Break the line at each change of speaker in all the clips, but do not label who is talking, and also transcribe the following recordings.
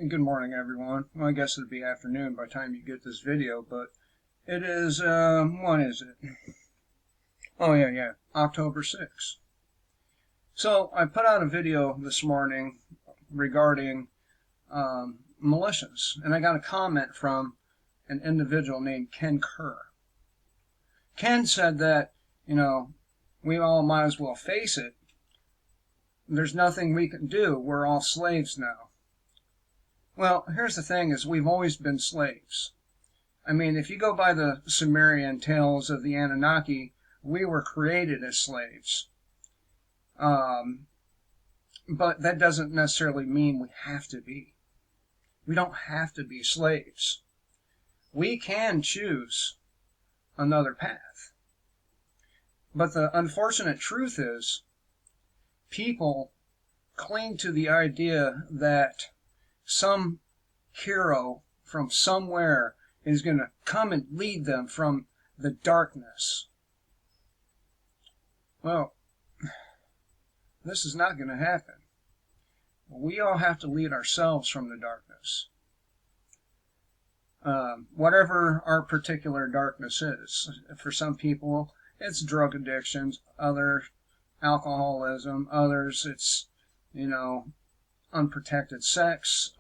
Good morning, everyone. Well, I guess it'd be afternoon by the time you get this video, but it is, what is it? Oh, yeah, October 6th. So, I put out a video this morning regarding militias, and I got a comment from an individual named Ken Kerr. Ken said that, we all might as well face it. There's nothing we can do. We're all slaves now. Well, here's the thing, is we've always been slaves. I mean, if you go by the Sumerian tales of the Anunnaki, we were created as slaves. But that doesn't necessarily mean we have to be. We don't have to be slaves. We can choose another path. But the unfortunate truth is, people cling to the idea that some hero from somewhere is going to come and lead them from the darkness. Well, this is not going to happen. We all have to lead ourselves from the darkness. Whatever our particular darkness is. For some people, it's drug addictions, others alcoholism, others it's, unprotected sex.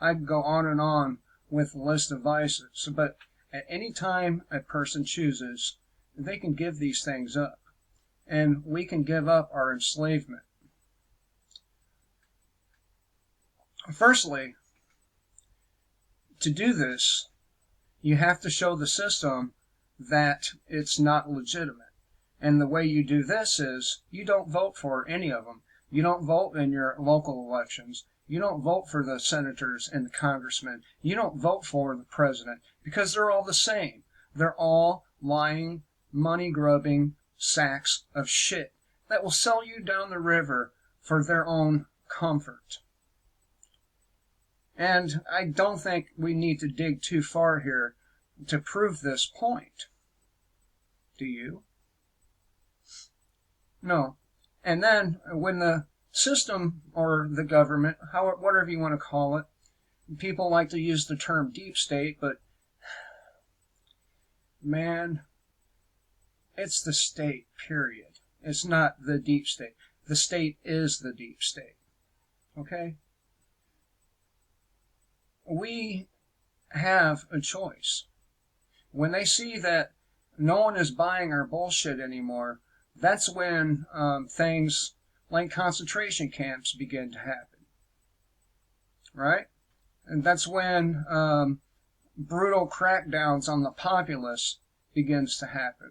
I could go on and on with a list of vices, but at any time a person chooses, they can give these things up, and we can give up our enslavement. Firstly, to do this, you have to show the system that it's not legitimate. And the way you do this is, you don't vote for any of them. You don't vote in your local elections. You don't vote for the senators and the congressmen. You don't vote for the president, because they're all the same. They're all lying, money-grubbing sacks of shit that will sell you down the river for their own comfort. And I don't think we need to dig too far here to prove this point. Do you? No. And then, when the system, or the government, whatever you want to call it, people like to use the term deep state, but, man, it's the state, period. It's not the deep state. The state is the deep state. Okay? We have a choice. When they see that no one is buying our bullshit anymore, that's when things like concentration camps begin to happen. Right? And that's when brutal crackdowns on the populace begins to happen.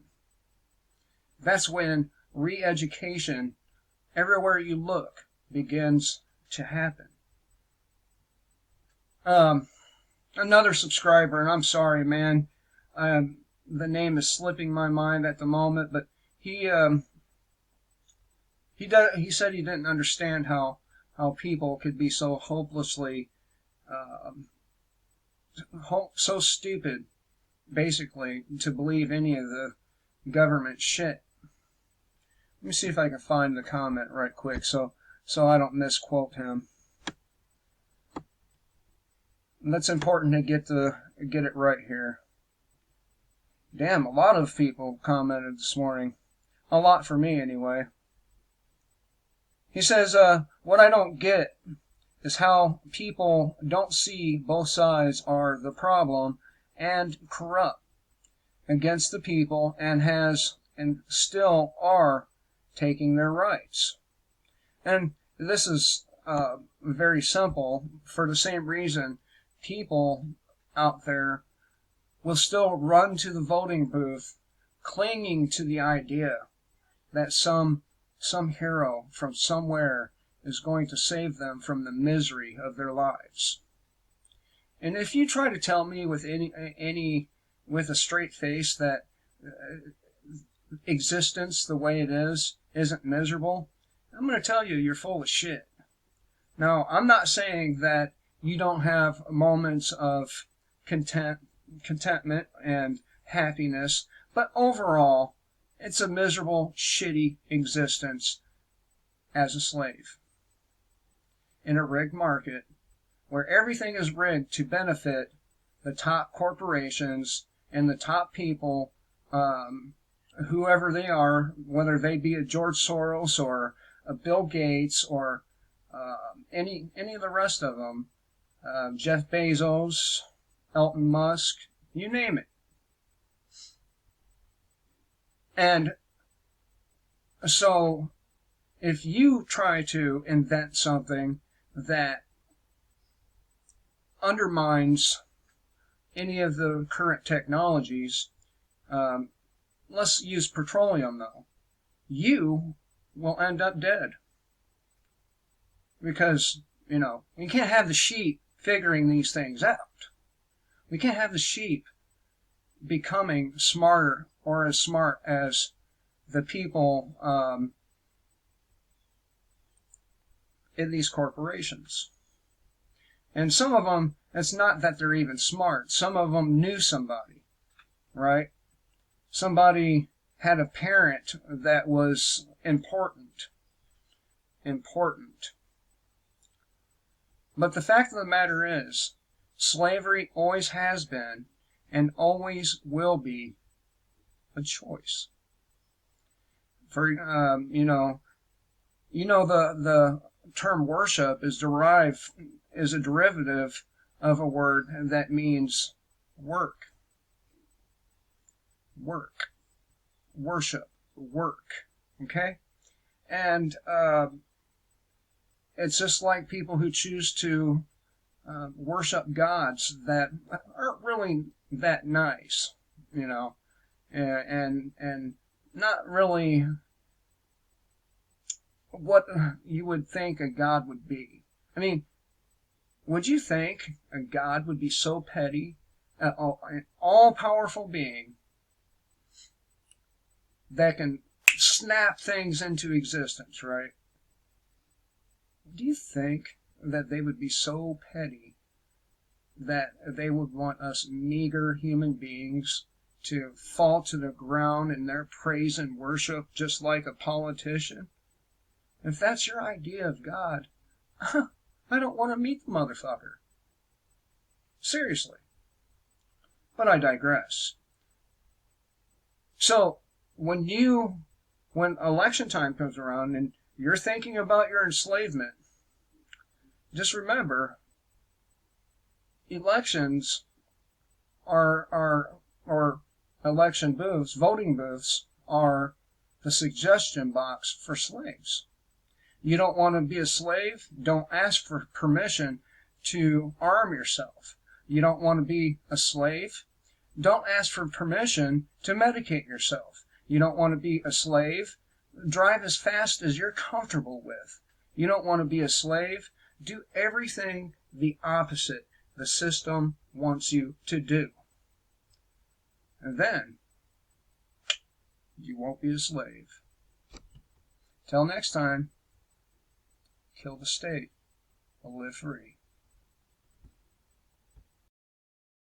That's when re-education, everywhere you look, begins to happen. Another subscriber, and I'm sorry, man, the name is slipping my mind at the moment, but he said he didn't understand how people could be so hopelessly, so stupid, basically, to believe any of the government shit. Let me see if I can find the comment right quick, so I don't misquote him. That's important to get it right here. Damn, a lot of people commented this morning. A lot for me, anyway. He says, what I don't get is how people don't see both sides are the problem and corrupt against the people, and still are taking their rights. And this is very simple. For the same reason, people out there will still run to the voting booth clinging to the idea that some hero from somewhere is going to save them from the misery of their lives. And if you try to tell me with with a straight face that existence the way it is isn't miserable, I'm going to tell you you're full of shit. Now, I'm not saying that you don't have moments of contentment and happiness, but overall, it's a miserable, shitty existence as a slave in a rigged market where everything is rigged to benefit the top corporations and the top people, whoever they are, whether they be a George Soros or a Bill Gates or any of the rest of them, Jeff Bezos, Elon Musk, you name it. And so if you try to invent something that undermines any of the current technologies, let's use petroleum though, you will end up dead. Because, you can't have the sheep figuring these things out. We can't have the sheep becoming smarter or as smart as the people in these corporations. And some of them, it's not that they're even smart. Some of them knew somebody, right? Somebody had a parent that was important. But the fact of the matter is, slavery always has been and always will be a choice. For the term worship is a derivative of a word that means work. Worship, work. Okay? And it's just like people who choose to worship gods that aren't really that nice, and not really what you would think a god would be. I mean, would you think a god would be so petty, an all-powerful being that can snap things into existence, right? Do you think that they would be so petty that they would want us meager human beings to fall to the ground in their praise and worship just like a politician? If that's your idea of God, I don't want to meet the motherfucker. Seriously. But I digress. So, when election time comes around and you're thinking about your enslavement, just remember, elections or election booths, voting booths, are the suggestion box for slaves. You don't want to be a slave? Don't ask for permission to arm yourself. You don't want to be a slave? Don't ask for permission to medicate yourself. You don't want to be a slave? Drive as fast as you're comfortable with. You don't want to be a slave? Do everything the opposite the system wants you to do. And then, you won't be a slave. Till next time, kill the state, or live free.